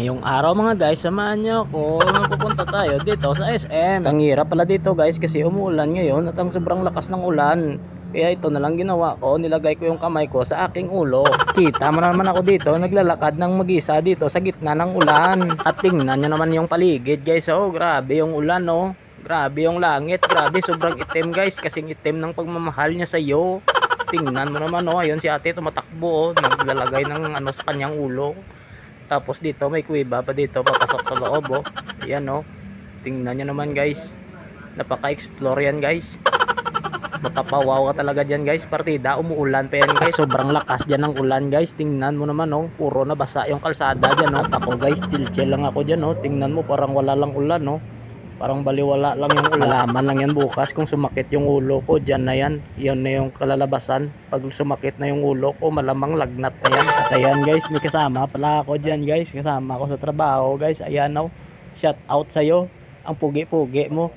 Ngayong araw mga guys, samahan niyo ako. Pupunta tayo dito sa SM. Ang hirap pala dito guys kasi umuulan ngayon at ang sobrang lakas ng ulan. Kaya ito na lang ginawa ko, nilagay ko yung kamay ko sa aking ulo. Kita mo naman ako dito, naglalakad ng mag-isa dito sa gitna ng ulan. At tingnan nyo naman yung paligid guys, oh grabe yung ulan oh. Grabe yung langit, grabe sobrang itim guys, kasing itim ng pagmamahal niya sa iyo. Tingnan mo naman oh, ayun si ate tumatakbo oh, naglalagay ng ano sa kanyang ulo. Tapos dito may kuweba pa dito papasok sa loob oh. Ayan oh. Tingnan nyo naman guys. Napaka-explore yan guys. Mapapawaw ka talaga dyan guys. Partida umuulan pa yan guys. Sobrang lakas dyan ng ulan guys. Tingnan mo naman oh. Puro na basa yung kalsada dyan oh. At ako guys chill lang ako dyan oh. Tingnan mo parang wala lang ulan oh. Parang baliwala lang yung ulan. Malaman lang yan bukas kung sumakit yung ulo ko. Diyan na yan. Yan na yung kalalabasan. Pag sumakit na yung ulo ko, malamang lagnat na yan. At ayan guys, may kasama pala ako dyan guys. Kasama ako sa trabaho guys. Ayan oh. Shout out sa'yo. Ang pugi-pugi mo.